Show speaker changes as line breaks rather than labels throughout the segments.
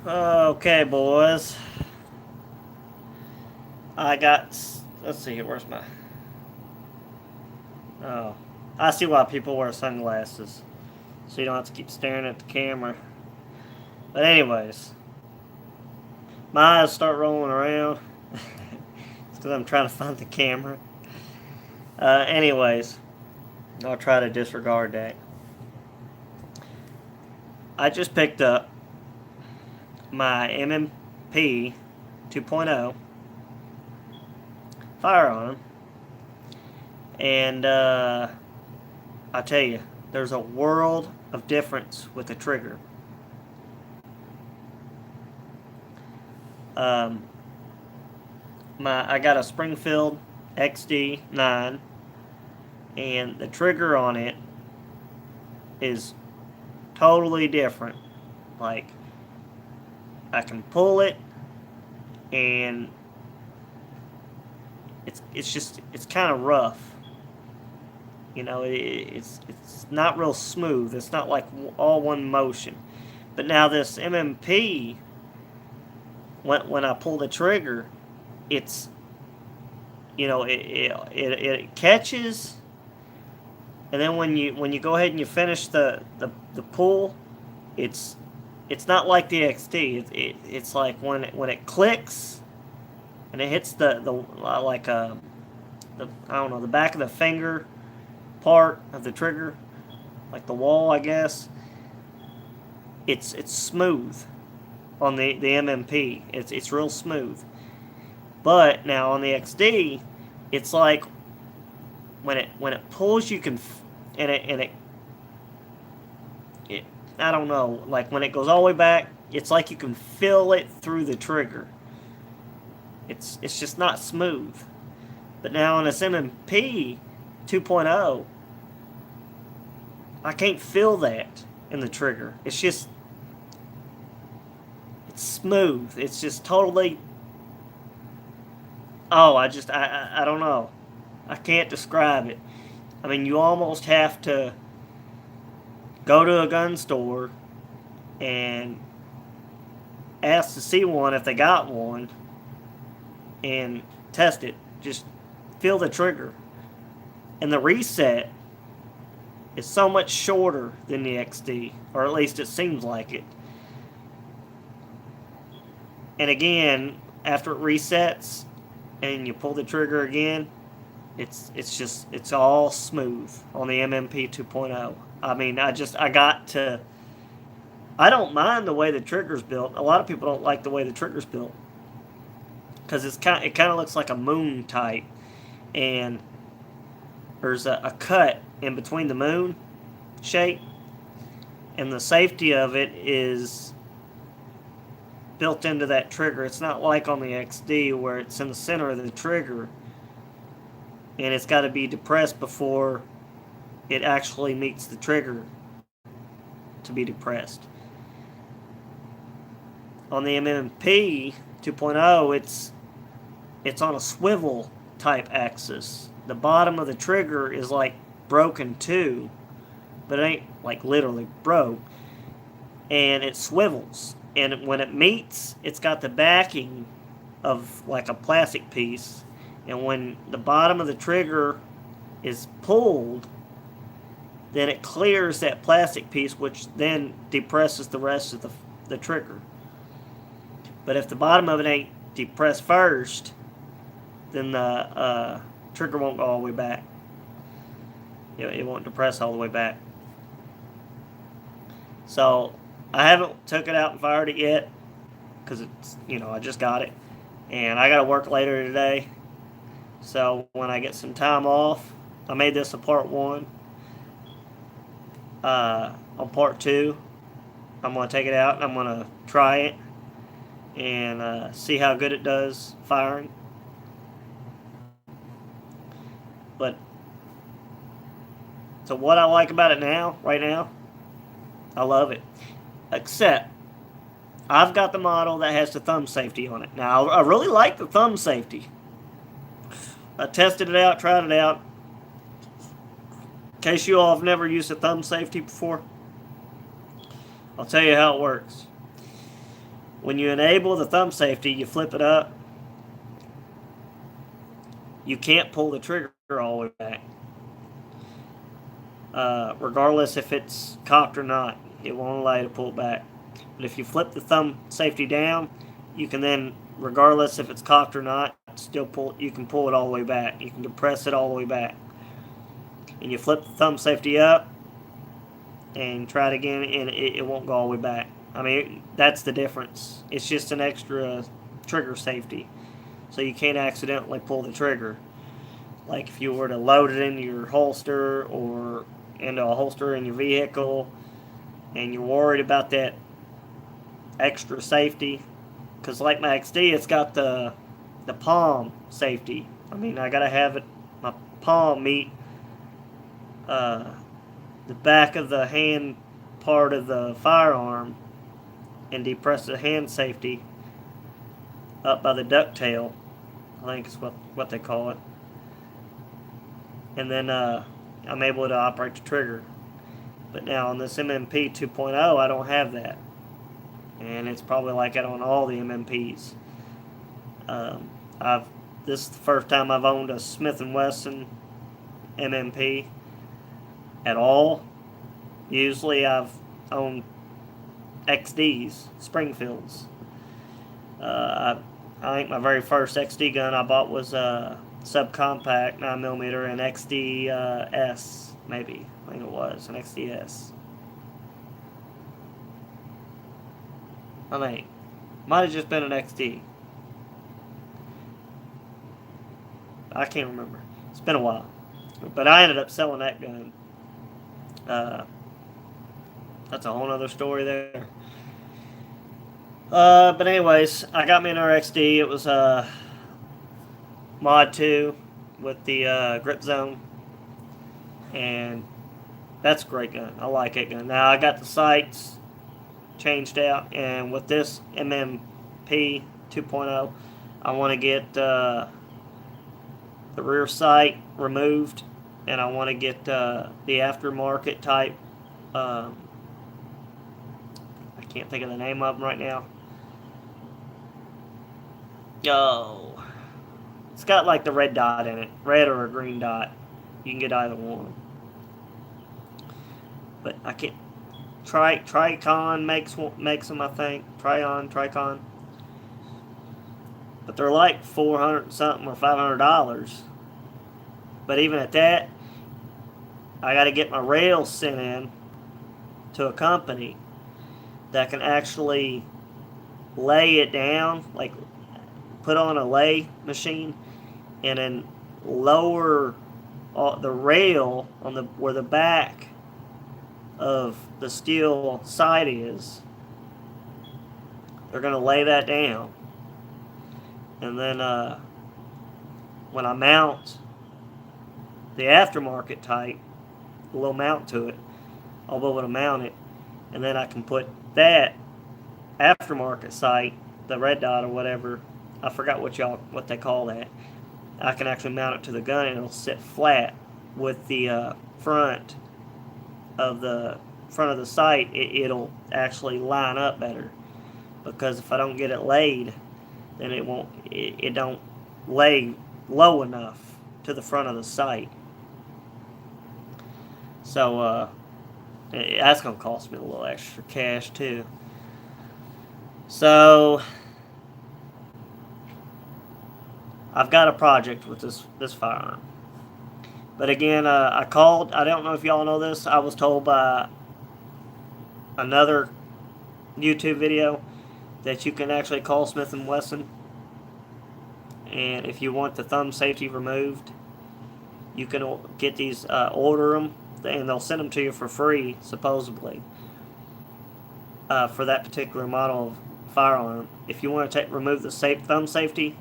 Okay, boys. I got. Let's see here. Where's my. Oh. I see why people wear sunglasses. So you don't have to keep staring at the camera. But, anyways. My eyes start rolling around. It's because I'm trying to find the camera. Anyways. I'll try to disregard that. I just picked up my MMP 2.0 firearm. And, I tell you, there's a world of difference with the trigger. Um, I got a Springfield XD9, and the trigger on it is totally different. Like, I can pull it, and it's kind of rough. You know, it's not real smooth. It's not like all one motion. But now this MMP, when I pull the trigger, it's it catches, and then when you go ahead and you finish the pull, it's it's not like the XD. It's like when it clicks and it hits the like the I don't know, the back of the finger part of the trigger, like the wall, I guess. It's smooth on the MMP. It's real smooth. But now on the XD, it's like when it pulls, you can and it I don't know, like when it goes all the way back, it's like you can feel it through the trigger. It's just not smooth. But now on this MMP 2.0, I can't feel that in the trigger. It's smooth. It's just totally. Oh, I don't know. I can't describe it. I mean, you almost have to go to a gun store and ask to see one if they got one and test it. Just feel the trigger. And the reset is so much shorter than the XD, or at least it seems like it. And again, after it resets and you pull the trigger again, it's all smooth on the MMP 2.0. I mean, I got to. I don't mind the way the trigger's built. A lot of people don't like the way the trigger's built because it kind of looks like a moon type, and there's a cut in between the moon shape, and the safety of it is built into that trigger. It's not like on the XD where it's in the center of the trigger and it's got to be depressed before it actually meets the trigger to be depressed. On the MMP 2.0, it's on a swivel type axis. The bottom of the trigger is like broken too, but it ain't like literally broke, and it swivels. And when it meets, it's got the backing of like a plastic piece, and when the bottom of the trigger is pulled, then it clears that plastic piece, which then depresses the rest of the trigger. But if the bottom of it ain't depressed first, then the trigger won't go all the way back. It won't depress all the way back. So I haven't took it out and fired it yet because I just got it, and I got to work later today. So when I get some time off, I made this a part one. On part two, I'm going to take it out and I'm going to try it and see how good it does firing. But so what I like about it right now, I love it. Except I've got the model that has the thumb safety on it. Now I really like the thumb safety. I tested it out, tried it out. In case you all have never used a thumb safety before, I'll tell you how it works. When you enable the thumb safety, you flip it up. You can't pull the trigger all the way back. Regardless if it's cocked or not, it won't allow you to pull it back. But if you flip the thumb safety down, you can then, regardless if it's cocked or not, still pull. You can pull it all the way back. You can depress it all the way back. And you flip the thumb safety up and try it again, and it won't go all the way back. I mean, that's the difference. It's just an extra trigger safety, so you can't accidentally pull the trigger. Like if you were to load it into your holster or into a holster in your vehicle, and you're worried about that extra safety, because like my XD, it's got the palm safety. I mean, I gotta have it my palm meet the back of the hand part of the firearm and depress the hand safety up by the ducktail. I think is what they call it. And then I'm able to operate the trigger. But now on this MMP 2.0, I don't have that. And it's probably like that on all the MMPs. This is the first time I've owned a Smith & Wesson MMP at all. Usually I've owned XDs, Springfields. I think my very first XD gun I bought was a subcompact 9mm and XD-S, maybe. I think it was an XD-S. I think. Might have just been an XD. I can't remember. It's been a while. But I ended up selling that gun. That's a whole other story there. But anyways, I got me an RXD. It was Mod 2 with the Grip Zone. And that's a great gun. I like that gun. Now, I got the sights changed out. And with this MMP 2.0, I want to get the rear sight removed. And I want to get the aftermarket type. I can't think of the name of them right now. Oh, it's got like the red dot in it, red or a green dot. You can get either one. But I can't. Tricon makes them, I think. Tricon. But they're like $400 something or $500. But even at that, I got to get my rails sent in to a company that can actually lay it down, like put on a lay machine, and then lower the rail on where the back of the steel sight is. They're going to lay that down, and then when I mount the aftermarket type, a little mount to it, I'll be able to mount it, and then I can put that aftermarket sight, the red dot or whatever, I forgot what they call that. I can actually mount it to the gun and it'll sit flat with the front of the sight. It'll actually line up better, because if I don't get it laid, then it don't lay low enough to the front of the sight. So that's going to cost me a little extra cash too. So I've got a project with this firearm. But again, I called. I don't know if y'all know this. I was told by another YouTube video that you can actually call Smith & Wesson, and if you want the thumb safety removed, you can get these, order them, and they'll send them to you for free, supposedly, for that particular model of firearm. If you want to remove the thumb safety,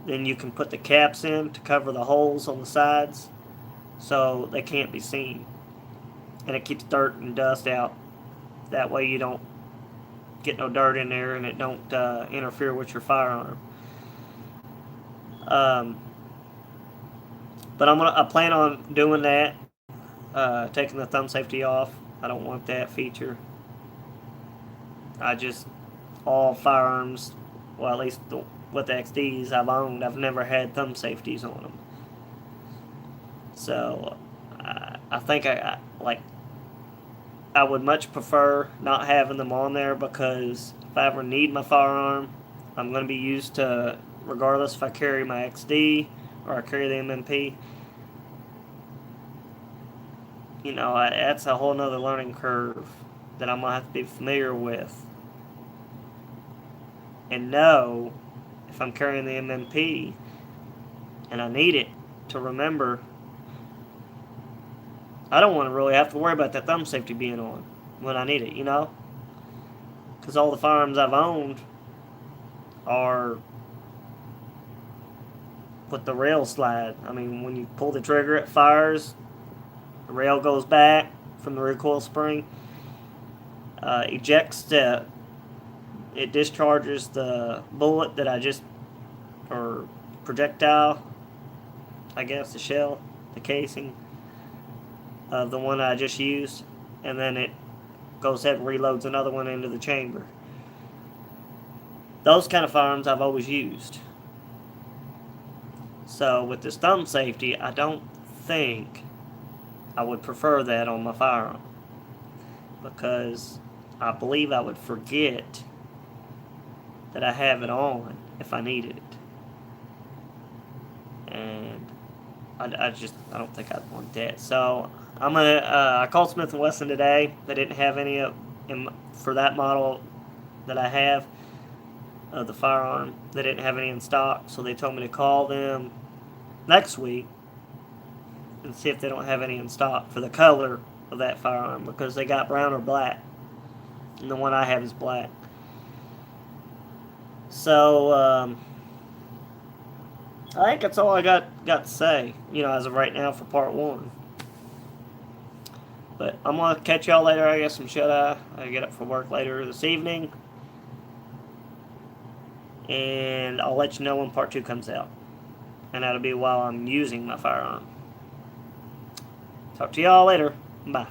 then you can put the caps in to cover the holes on the sides so they can't be seen, and it keeps dirt and dust out. That way you don't get no dirt in there, and it don't interfere with your firearm. But I plan on doing that, taking the thumb safety off. I don't want that feature. I all firearms, well, at least with the XDs I've owned, I've never had thumb safeties on them. So I think I would much prefer not having them on there, because if I ever need my firearm, I'm going to be used to, regardless if I carry my XD or I carry the MMP. You know, that's a whole nother learning curve that I'm going to have to be familiar with. And know, if I'm carrying the MMP and I need it, to remember, I don't want to really have to worry about that thumb safety being on when I need it, you know? Because all the firearms I've owned are with the rail slide. I mean, when you pull the trigger, it fires, the rail goes back from the recoil spring, ejects it discharges the bullet that I just, or projectile, I guess, the shell, the casing of the one I just used, and then it goes ahead and reloads another one into the chamber. Those kind of firearms I've always used. So with this thumb safety, I don't think I would prefer that on my firearm, because I believe I would forget that I have it on if I needed it. And I don't think I'd want that. So I called Smith & Wesson today. They didn't have any for that model that I have of the firearm. They didn't have any in stock, so they told me to call them next week and see if they don't have any in stock for the color of that firearm, because they got brown or black, and the one I have is black. So I think that's all I got to say, as of right now for part 1. But I'm going to catch y'all later. I got some shut-eye. I get up for work later this evening. And I'll let you know when part 2 comes out. And that'll be while I'm using my firearm. Talk to y'all later. Bye.